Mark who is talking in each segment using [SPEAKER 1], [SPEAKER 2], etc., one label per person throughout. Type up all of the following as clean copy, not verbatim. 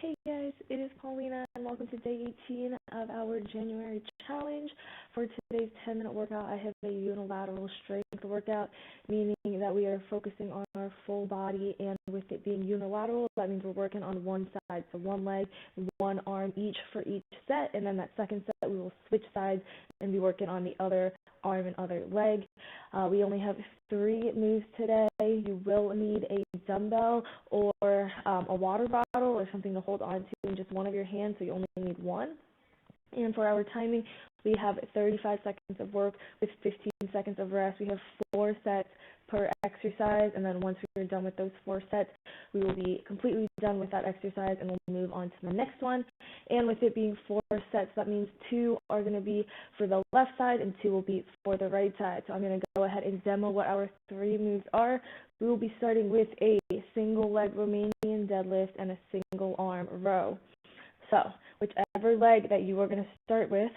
[SPEAKER 1] Hey guys, it is Paulina and welcome to day 18 of our January challenge. For today's 10-minute workout, I have a unilateral strength workout, meaning that we are focusing on our full body, and with it being unilateral, that means we're working on one side, so one leg, one arm each for each set, and then that second set we will switch sides and be working on the other arm and other leg. We only have 3 moves today. You will need a dumbbell or a water bottle or something to hold on to in just one of your hands, so you only need one. And for our timing, we have 35 seconds of work with 15 seconds of rest. We have 4 sets per exercise, and then once we're done with those 4 sets, we will be completely done with that exercise and we'll move on to the next one. And with it being 4 sets, that means 2 are going to be for the left side and 2 will be for the right side. So I'm going to go ahead and demo what our 3 moves are. We will be starting with a single leg Romanian deadlift and a single arm row. So whichever leg that you are going to start with,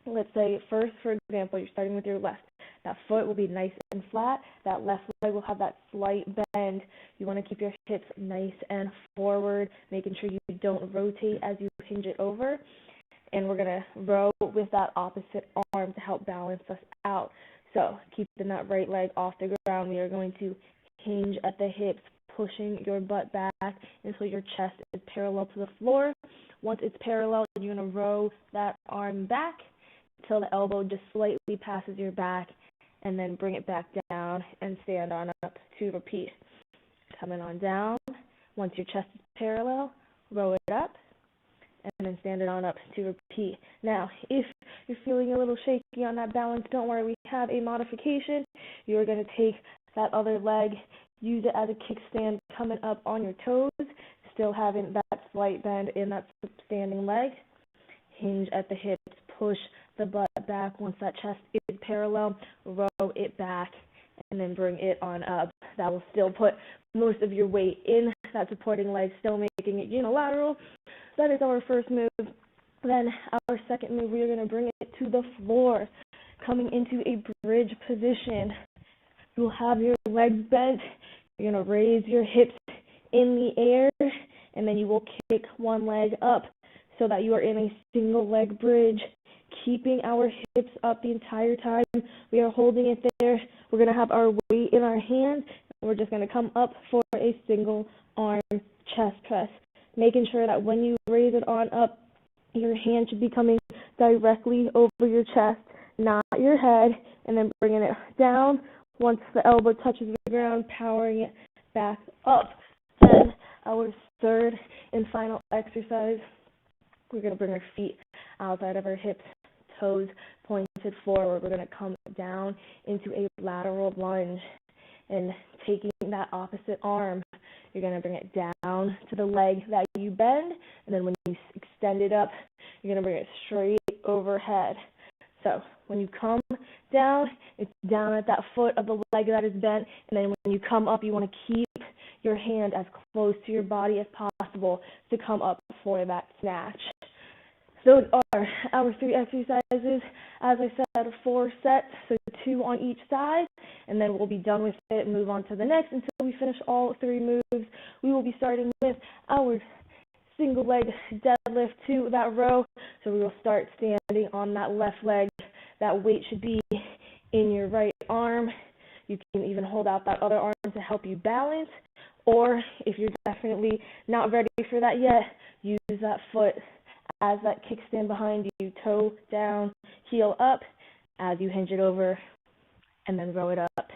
[SPEAKER 1] let's say first, for example, you're starting with your left. That foot will be nice and flat. That left leg will have that slight bend. You want to keep your hips nice and forward, making sure you don't rotate as you hinge it over. And we're going to row with that opposite arm to help balance us out. So keeping that right leg off the ground, we are going to hinge at the hips, pushing your butt back until your chest is parallel to the floor. Once it's parallel, you're going to row that arm back until the elbow just slightly passes your back, and then bring it back down and stand on up to repeat. Coming on down. Once your chest is parallel, row it up, and then stand it on up to repeat. Now, if you're feeling a little shaky on that balance, don't worry, we have a modification. You're going to take that other leg, use it as a kickstand coming up on your toes, still having that slight bend in that standing leg. Hinge at the hips, push the butt back. Once that chest is parallel, row it back, and then bring it on up. That will still put most of your weight in that supporting leg, still making it unilateral. That is our first move. Then our second move, we are going to bring it to the floor, coming into a bridge position. You will have your legs bent. You're going to raise your hips in the air, and then you will kick one leg up so that you are in a single leg bridge, keeping our hips up the entire time. We are holding it there. We're going to have our weight in our hand, and we're just going to come up for a single arm chest press, making sure that when you raise it on up, your hand should be coming directly over your chest, not your head, and then bringing it down. Once the elbow touches the ground, powering it back up. Then our third and final exercise, we're going to bring our feet outside of our hips, toes pointed forward. We're going to come down into a lateral lunge, and taking that opposite arm, you're going to bring it down to the leg that you bend, and then when you extend it up, you're going to bring it straight overhead. So when you come down, it's down at that foot of the leg that is bent, and then when you come up, you want to keep your hand as close to your body as possible to come up for that snatch. Those are our 3 exercises. As I said, 4 sets, so 2 on each side, and then we'll be done with it and move on to the next until we finish all 3 moves. We will be starting with our single leg deadlift to that row. So we will start standing on that left leg. That weight should be in your right arm. You can even hold out that other arm to help you balance, or if you're definitely not ready for that yet, use that foot as that kickstand behind you, toe down, heel up, as you hinge it over, and then row it up,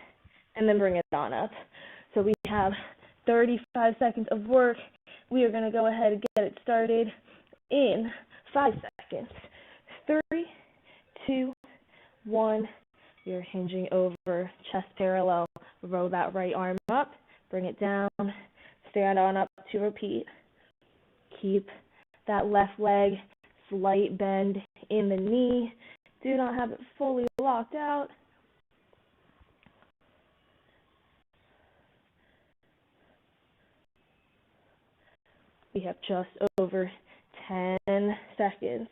[SPEAKER 1] and then bring it on up. So we have 35 seconds of work. We are going to go ahead and get it started in 5 seconds. 3, 2, 1. You're hinging over, chest parallel. Row that right arm up, bring it down, stand on up to repeat. Keep that left leg slight bend in the knee. Do not have it fully locked out. We have just over 10 seconds.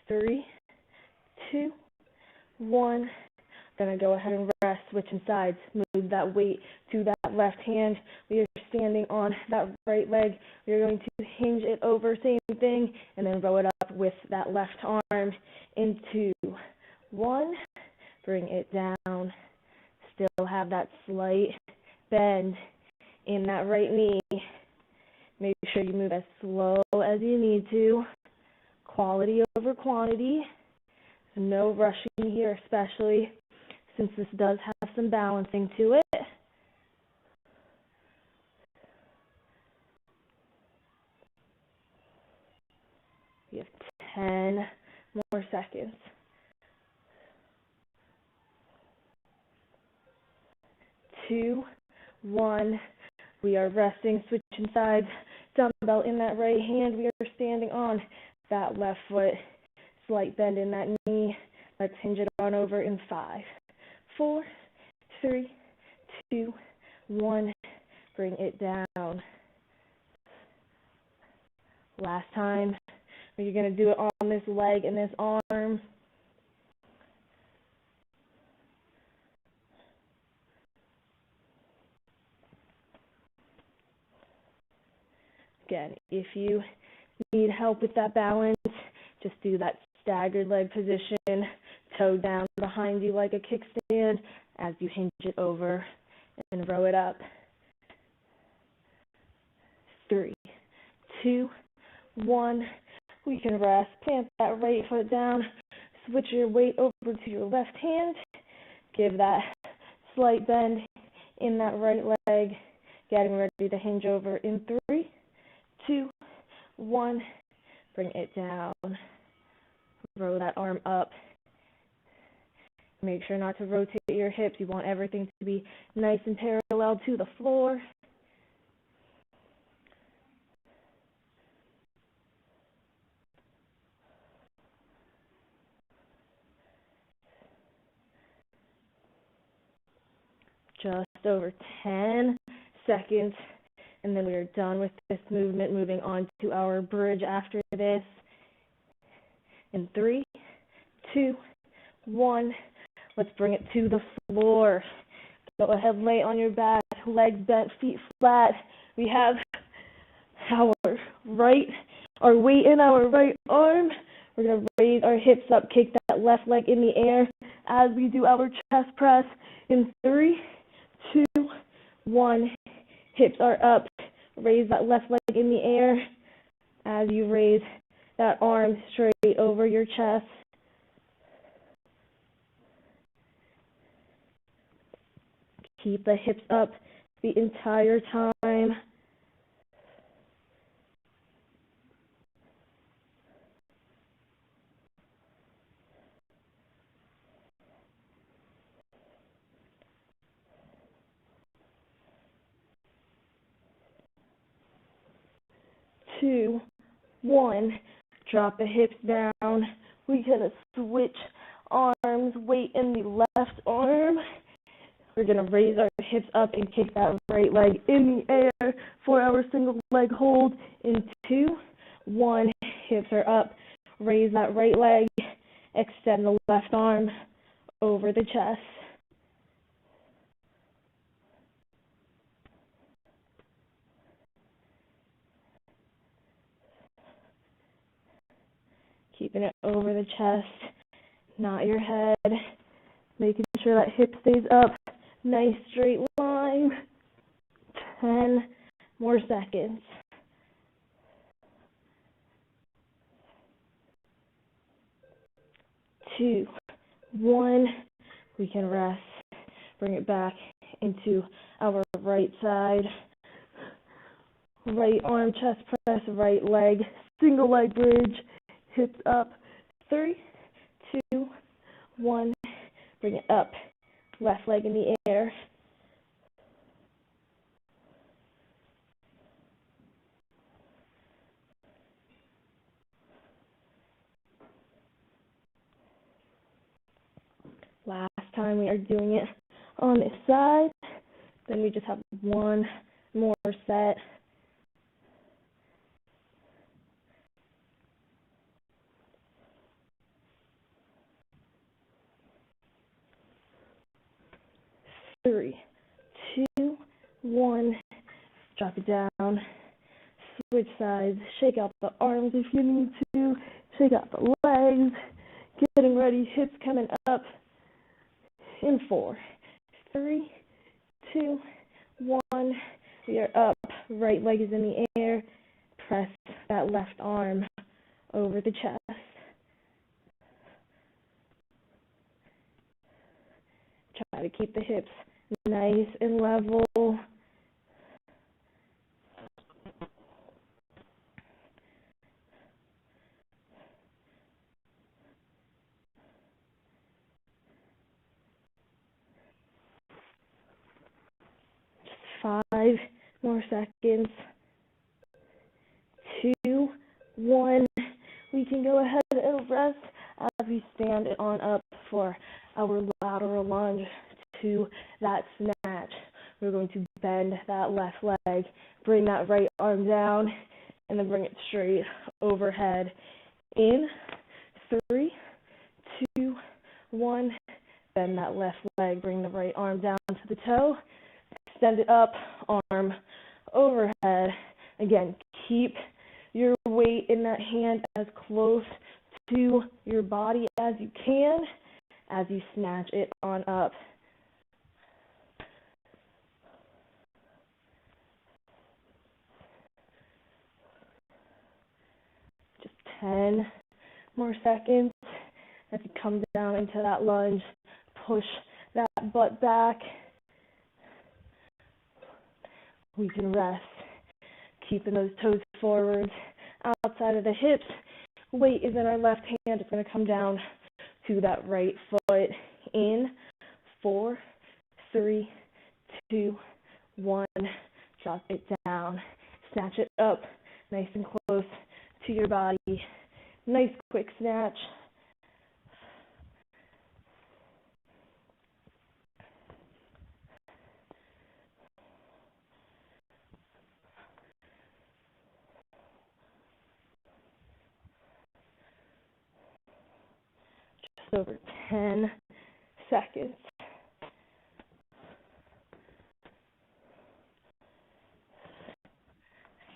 [SPEAKER 1] 3, 2, 1. Gonna go ahead and rest switching sides. Move that weight to that left hand. We are standing on that right leg. We are going to hinge it over, same thing, and then row it up with that left arm into 1. Bring it down. Still have that slight bend in that right knee. Make sure you move as slow as you need to. Quality over quantity. No rushing here, especially since this does have some balancing to it. We have 10 more seconds. 2, 1. We are resting, switching sides. Dumbbell in that right hand. We are standing on that left foot. Slight bend in that knee. Let's hinge it on over in 5, 4, 3, 2, 1. Bring it down. Last time. You're going to do it on this leg and this arm. Again, if you need help with that balance, just do that staggered leg position, toe down behind you like a kickstand as you hinge it over and row it up. 3, 2, 1. We can rest. Plant that right foot down. Switch your weight over to your left hand. Give that slight bend in that right leg. Getting ready to hinge over in 3, 2, 1. Bring it down. Row that arm up. Make sure not to rotate your hips. You want everything to be nice and parallel to the floor. Just over 10 seconds, and then we are done with this movement. Moving on to our bridge after this. In 3, 2, 1. Let's bring it to the floor. Go ahead, lay on your back, legs bent, feet flat. We have our weight in our right arm. We're going to raise our hips up, kick that left leg in the air as we do our chest press. In 3, 2, 1. Hips are up. Raise that left leg in the air as you raise that arm straight over your chest. Keep the hips up the entire time. Two, 1. Drop the hips down. We're going to switch arms, weight in the left arm. We're going to raise our hips up and kick that right leg in the air for our single leg hold. In 2, 1. Hips are up. Raise that right leg. Extend the left arm over the chest. Keeping it over the chest, not your head. Making sure that hip stays up. Nice straight line. 10 more seconds. 2, 1. We can rest. Bring it back into our right side. Right arm chest press, right leg, single leg bridge, hips up. 3, 2, 1. Bring it up. Left leg in the air. Last time we are doing it on this side. Then we just have one more set. 3, 2, 1, drop it down, switch sides, shake out the arms if you need to, shake out the legs, getting ready, hips coming up, in 4, 3, 2, 1, we are up, right leg is in the air, press that left arm over the chest. Try to keep the hips nice and level. Just 5 more seconds. 2, 1. We can go ahead and rest as we stand on up for our lateral lunge to that snatch. We're going to bend that left leg, bring that right arm down, and then bring it straight overhead. In 3, 2, 1. Bend that left leg, bring the right arm down to the toe, extend it up, arm overhead. Again, keep your weight in that hand as close to your body as you can as you snatch it on up. Just 10 more seconds as you come down into that lunge. Push that butt back. We can rest, keeping those toes forward, outside of the hips. Weight is in our left hand. It's going to come down to that right foot. In 4, 3, 2, 1. Drop it down. Snatch it up nice and close to your body. Nice quick snatch. Just over 10 seconds.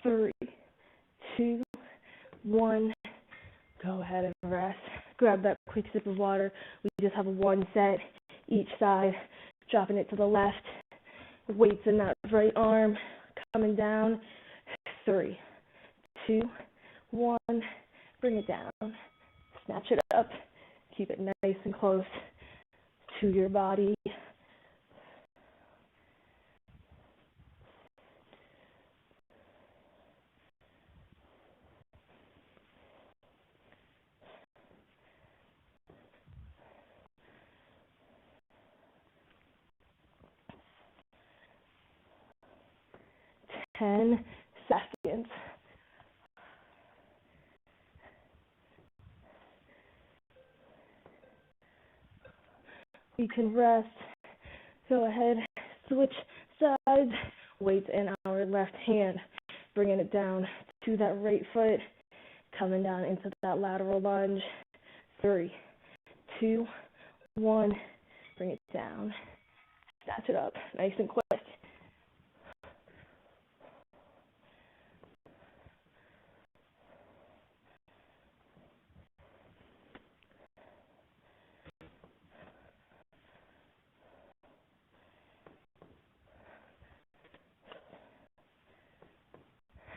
[SPEAKER 1] 3, 2, 1. Go ahead and rest. Grab that quick sip of water. We just have 1 set each side. Dropping it to the left. Weights in that right arm. Coming down. 3, 2, 1. Bring it down. Snatch it up. Keep it nice and close to your body. Ten seconds. We can rest. Go ahead, switch sides. Weights in our left hand, bringing it down to that right foot, coming down into that lateral lunge. 3, 2, 1. Bring it down. Snatch it up, nice and quick.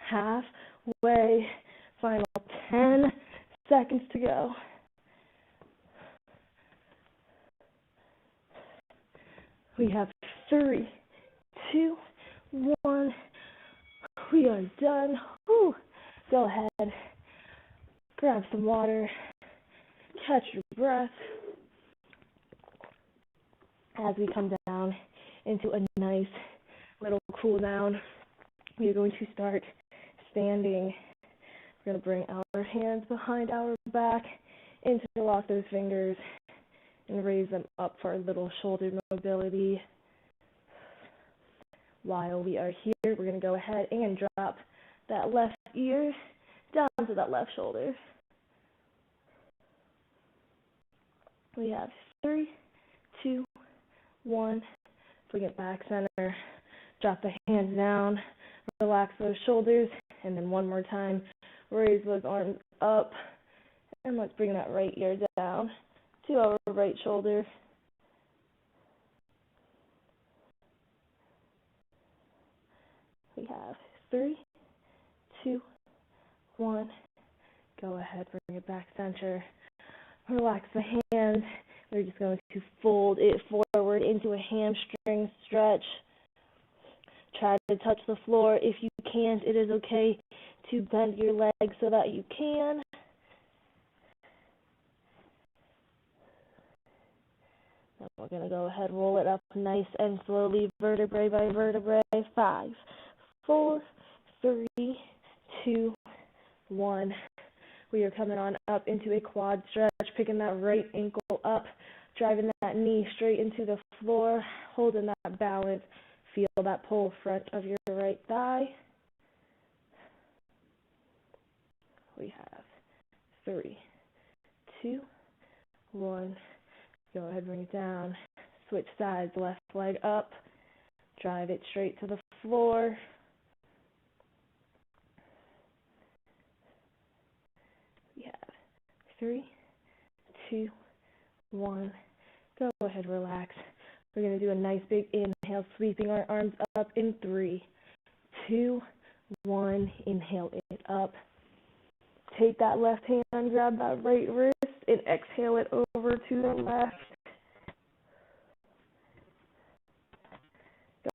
[SPEAKER 1] Halfway, final 10 seconds to go. We have 3, 2, 1. We are done. Whew. Go ahead, grab some water, catch your breath as we come down into a nice little cool down. We are going to start standing. We're going to bring our hands behind our back, interlock those fingers, and raise them up for a little shoulder mobility. While we are here, we're going to go ahead and drop that left ear down to that left shoulder. We have 3, 2, 1. Bring it back center. Drop the hands down. Relax those shoulders. And then one more time, raise those arms up. And let's bring that right ear down to our right shoulder. We have 3, 2, 1. Go ahead, bring it back center. Relax the hands. We're just going to fold it forward into a hamstring stretch. Try to touch the floor. If you can't, it is okay to bend your legs so that you can. Then we're going to go ahead, roll it up nice and slowly, vertebrae by vertebrae. 5, 4, 3, 2, 1. We are coming on up into a quad stretch, picking that right ankle up, driving that knee straight into the floor, holding that balance. Feel that pull front of your right thigh. We have 3, 2, 1. Go ahead, bring it down. Switch sides, left leg up. Drive it straight to the floor. We have 3, 2, 1. Go ahead, relax. We're going to do a nice big inhale, sweeping our arms up in 3, 2, 1. Inhale it up. Take that left hand, grab that right wrist, and exhale it over to the left.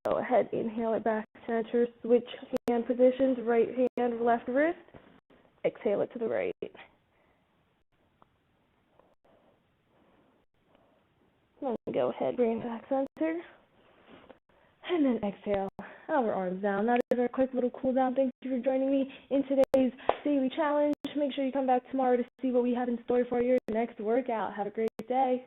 [SPEAKER 1] Go ahead, inhale it back center, switch hand positions, right hand, left wrist. Exhale it to the right. Then go ahead, bring it back center. And then exhale, our arms down. That is our quick little cool down. Thank you for joining me in today's daily challenge. Make sure you come back tomorrow to see what we have in store for your next workout. Have a great day.